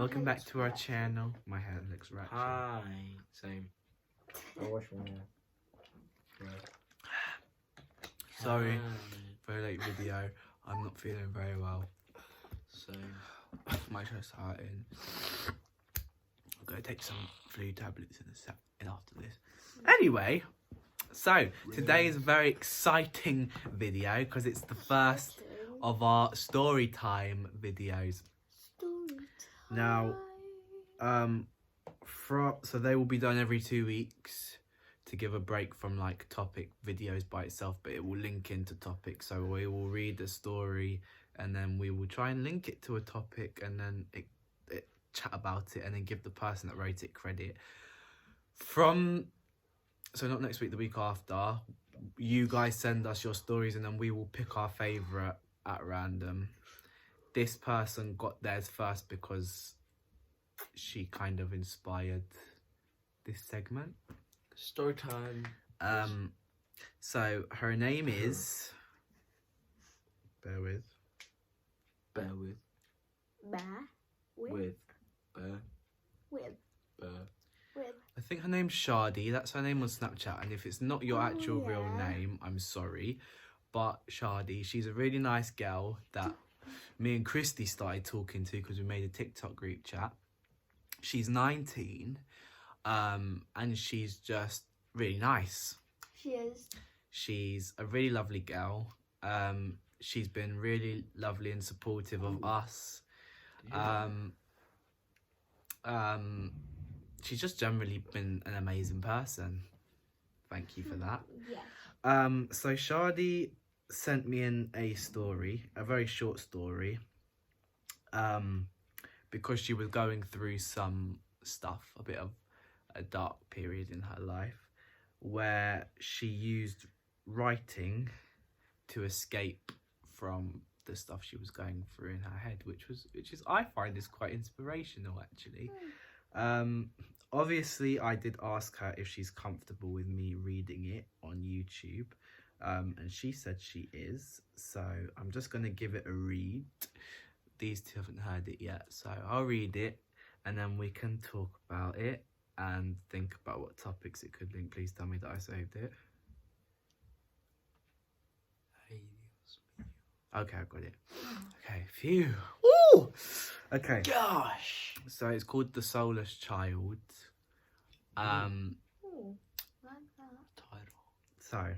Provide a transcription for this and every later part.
Welcome back to our channel. My hair looks ratchet. Hi. Same. I wash my hair. Sorry Hi. for a late video. I'm not feeling very well. Same. My chest's hurting. I'm gonna take some flu tablets in after this. Anyway, so today is a very exciting video because it's the first of our story time videos. Now, so they will be done every 2 weeks to give a break from like topic videos by itself, but it will link into topics. So we will read a story and then we will try and link it to a topic and then it chat about it and then give the person that wrote it credit. So not next week, the week after, you guys send us your stories and then we will pick our favourite at random. This person got theirs first because she kind of inspired this segment. Story time. So her name is... Bear with. Bear with. With. Bear. With. Bear. With. I think her name's Shardy. That's her name on Snapchat. And if it's not your actual real name, I'm sorry. But Shardy, she's a really nice girl that me and Christy started talking to because we made a TikTok group chat. She's 19 and she's just really nice. She is. She's a really lovely girl. She's been really lovely and supportive of us. She's just generally been an amazing person. Thank you for that. Yeah. So Shardy sent me in a story, a very short story, because she was going through some stuff, a bit of a dark period in her life, where she used writing to escape from the stuff she was going through in her head, which is I find is quite inspirational actually. Obviously I did ask her if she's comfortable with me reading it on YouTube, and she said she is, so I'm just going to give it a read. These two haven't heard it yet, so I'll read it and then we can talk about it and think about what topics it could link. Please tell me that I saved it. Okay, I've got it. Okay, phew. Ooh! Okay. Gosh. So it's called The Soulless Child. Ooh, like that. Title. So,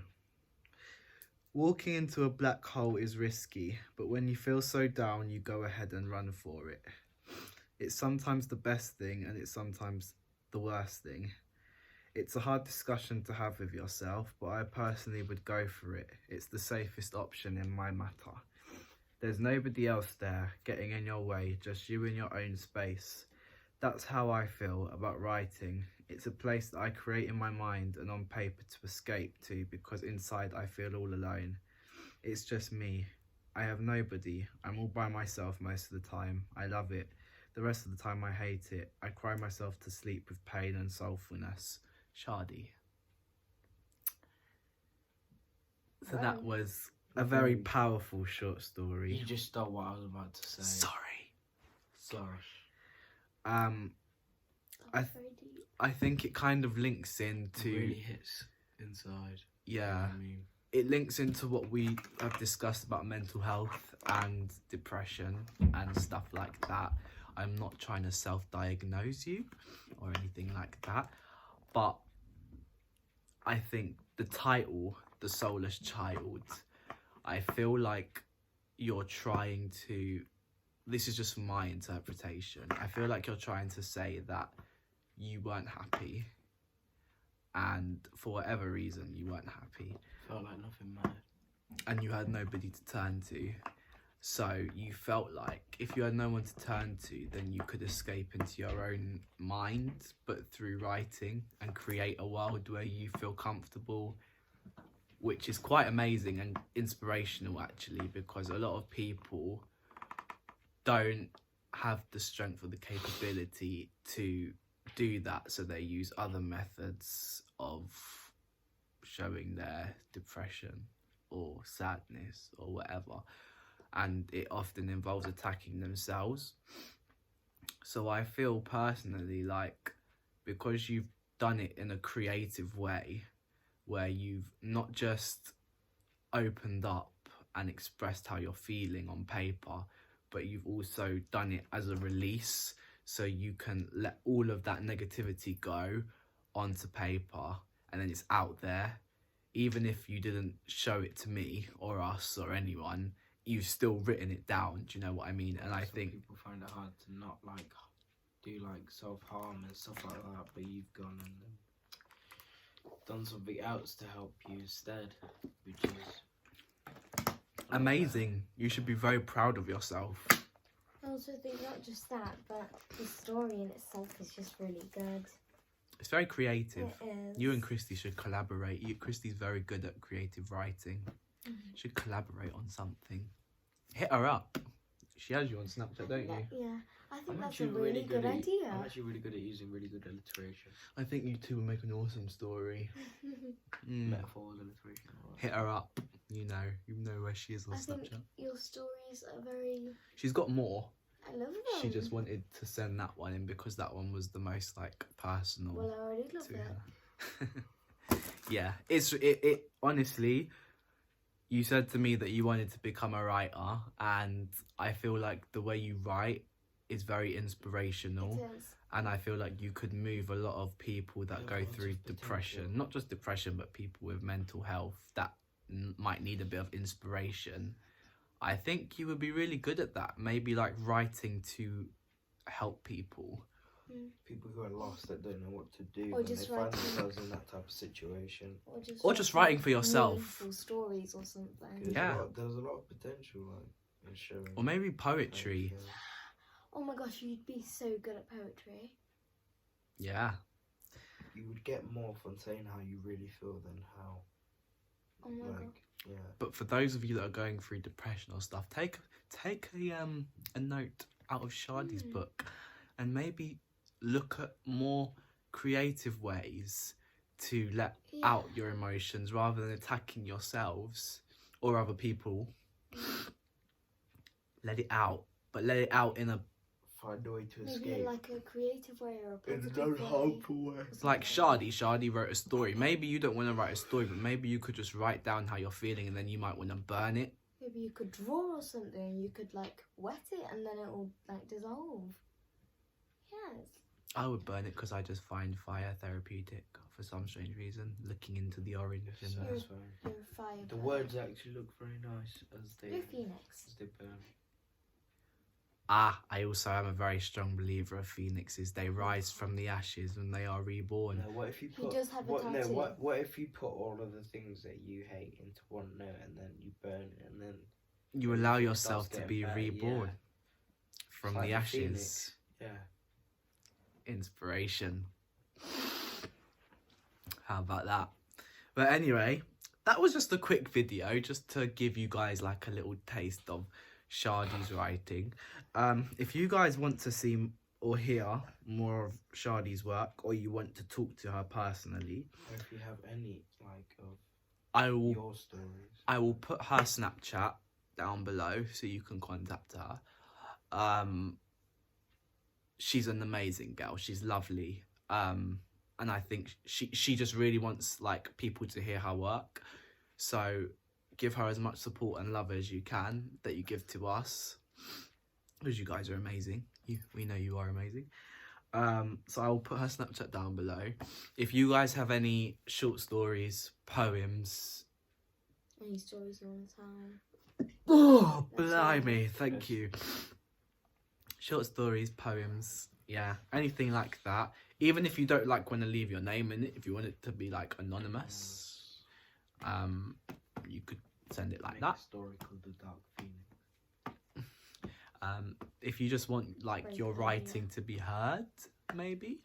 walking into a black hole is risky, but when you feel so down, you go ahead and run for it. It's sometimes the best thing and it's sometimes the worst thing. It's a hard discussion to have with yourself, but I personally would go for it. It's the safest option in my matter. There's nobody else there getting in your way, just you in your own space. That's how I feel about writing. It's a place that I create in my mind and on paper to escape to, because inside I feel all alone. It's just me. I have nobody. I'm all by myself most of the time. I love it. The rest of the time I hate it. I cry myself to sleep with pain and soulfulness. Shardy. So that was a very powerful short story. You just stole what I was about to say. Sorry. That's very deep. I think it kind of links into... It really hits inside. Yeah. I mean, It links into what we have discussed about mental health and depression and stuff like that. I'm not trying to self-diagnose you or anything like that, but I think the title, The Soulless Child, I feel like you're trying to, this is just my interpretation, I feel like you're trying to say that you weren't happy and for whatever reason you weren't happy. felt like nothing mattered. And you had nobody to turn to. So you felt like if you had no one to turn to, then you could escape into your own mind, but through writing, and create a world where you feel comfortable, which is quite amazing and inspirational actually, because a lot of people don't have the strength or the capability to do that, so they use other methods of showing their depression or sadness or whatever, and it often involves attacking themselves. So I feel personally like, because you've done it in a creative way, where you've not just opened up and expressed how you're feeling on paper, but you've also done it as a release, so you can let all of that negativity go onto paper, and then it's out there. Even if you didn't show it to me or us or anyone, you've still written it down. Do you know what I mean? And I Some think people find it hard to not like do like self-harm and stuff like that, but you've gone and done something else to help you instead, which is amazing. You should be very proud of yourself. I also think not just that, but the story in itself is just really good. It's very creative. It is. You and Christy should collaborate. Christy's very good at creative writing. Should collaborate on something. Hit her up. She has you on Snapchat, don't you? Yeah, I think I'm that's a actually really good at, idea. I'm actually really good at using really good alliteration. I think you two will make an awesome story. Metaphors, alliteration. All that. Hit her up. You know where she is on I think Snapchat. your stories are very. She's got more. I love them. She just wanted to send that one in because that one was the most like personal Well, I already love to it. her. Yeah, it honestly. You said to me that you wanted to become a writer, and I feel like the way you write is very inspirational. It is. And I feel like you could move a lot of people that Yeah, go lots of through potential. depression, not just depression, but people with mental health that might need a bit of inspiration. I think you would be really good at that. Maybe like writing to help people. People who are lost that don't know what to do Or when just they find writing. themselves in that type of situation. Or just writing for yourself. Meaningful stories or something. Yeah. There's a lot of potential like in showing. Or maybe how you poetry. feel. Oh my gosh, you'd be so good at poetry. Yeah. You would get more from saying how you really feel than how. Oh my god. Yeah. But for those of you that are going through depression or stuff, take a note out of Shardy's book, and maybe look at more creative ways to let out your emotions rather than attacking yourselves or other people. Let it out, but let it out in a Find a way to Maybe escape. like a creative way or a In a positive way. non-harmful way. like Shardy wrote a story. Maybe you don't want to write a story, but maybe you could just write down how you're feeling, and then you might want to burn it. Maybe you could draw or something. You could like wet it and then it will like dissolve. Yes. I would burn it because I just find fire therapeutic for some strange reason. Looking into the orange in So there. that's fine. You're a fire. The words actually look very nice as they You're a phoenix. burn. I also am a very strong believer of phoenixes. They rise from the ashes and they are reborn. No, what if you He put? does have a what, no, tattoo. what if you put all of the things that you hate into one note and then you burn it and then You allow it yourself starts to be getting better, reborn yeah. from It's the like a ashes. phoenix. Yeah. Inspiration. How about that? But anyway, that was just a quick video just to give you guys like a little taste of Shardy's writing. If you guys want to see or hear more of Shardy's work, or you want to talk to her personally, Or if you have any like of I will your stories. I will put her Snapchat down below so you can contact her. She's an amazing girl. She's lovely. And I think she just really wants like people to hear her work. So give her as much support and love as you can that you give to us, because you guys are amazing. We know you are amazing. So I will put her Snapchat down below. If you guys have any short stories, poems, Any stories you want to tell? oh, That's blimey, thank you. Short stories, poems, yeah, anything like that. Even if you don't like want to leave your name in it, if you want it to be like anonymous, you could send it like Make that. a story called The Dark Phoenix. If you just want like Very your funny, writing to be heard, maybe.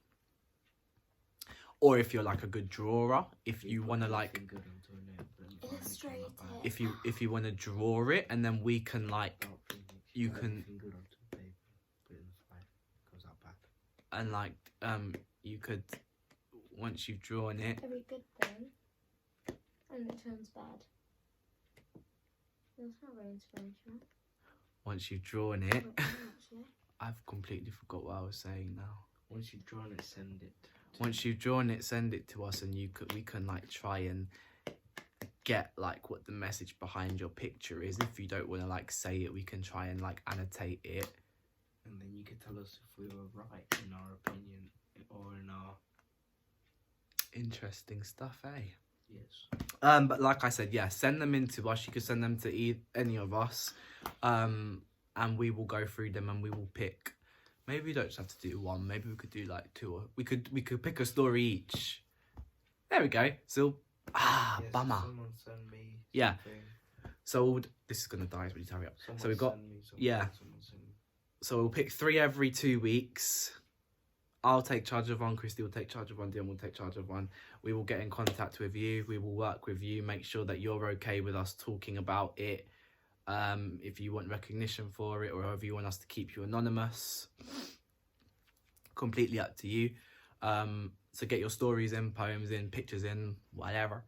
Or if you're like a good drawer, if you put want to your like, finger onto a nail, but then Illustrate find it on the it. back. if you want to draw it, and then we can like, Dark Phoenix. you Put can- your finger onto the paper, put it in the fire, goes out back. and like you could, once you've drawn it, Every good thing, and it turns bad. That's not very inspirational. once you've drawn it, Not really, actually. I've completely forgot what I was saying now. Once you've drawn it, send it. Once you've drawn it, send it to us, and we can like try and get like what the message behind your picture is. If you don't want to like say it, we can try and like annotate it. And then you could tell us if we were right in our opinion or in our... Interesting stuff, eh? Yes. But like I said, yeah, send them in to us. You can send them to any of us, and we will go through them and we will pick. Maybe we don't just have to do one. Maybe we could do like two, or we could pick a story each. There we go. So Yes, bummer. Someone send me. Yeah. something. So this is gonna die. So we need to hurry up. Someone So we've got send me something, yeah. someone send me. So we'll pick 3 every 2 weeks. I'll take charge of one, Christy will take charge of one, Dion will take charge of one. We will get in contact with you. We will work with you, make sure that you're okay with us talking about it. If you want recognition for it, or if you want us to keep you anonymous, completely up to you. So get your stories in, poems in, pictures in, whatever.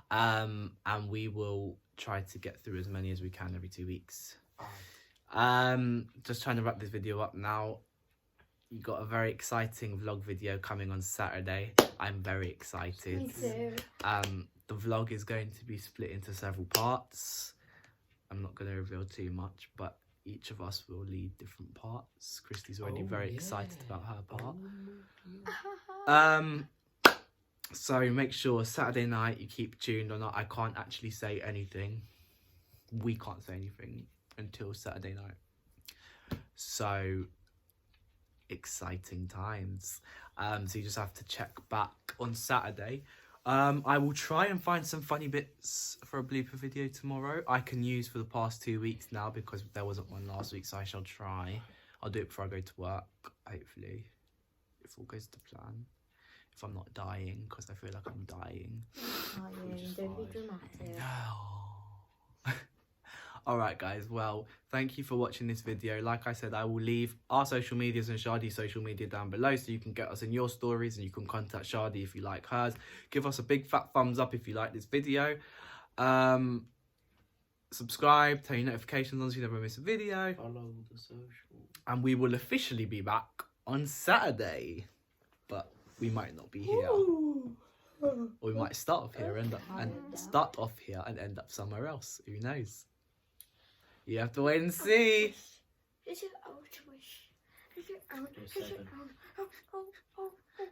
And we will try to get through as many as we can every 2 weeks. Just trying to wrap this video up now. You got a very exciting vlog video coming on Saturday. I'm very excited. Me too. The vlog is going to be split into several parts. I'm not going to reveal too much, but each of us will lead different parts. Christy's already very excited about her part. So make sure Saturday night you keep tuned or not. I can't actually say anything. We can't say anything until Saturday night. So exciting times. So you just have to check back on Saturday. I will try and find some funny bits for a blooper video tomorrow. I can use for the past 2 weeks now because there wasn't one last week, so I shall try. I'll do it before I go to work, hopefully, if all goes to plan. If I'm not dying, because I feel like I'm dying. Don't be dramatic. No. Alright guys, well, thank you for watching this video. Like I said, I will leave our social medias and Shardy's social media down below so you can get us in your stories, and you can contact Shardy if you like hers. Give us a big fat thumbs up if you like this video. Subscribe, turn your notifications on so you never miss a video. Follow the social. And we will officially be back on Saturday. But we might not be here. Or we might start off here and end up somewhere else. Who knows? You have to wait and see. Is it out wish? Is it out? You're Is it 7. out? Oh, oh, oh, oh.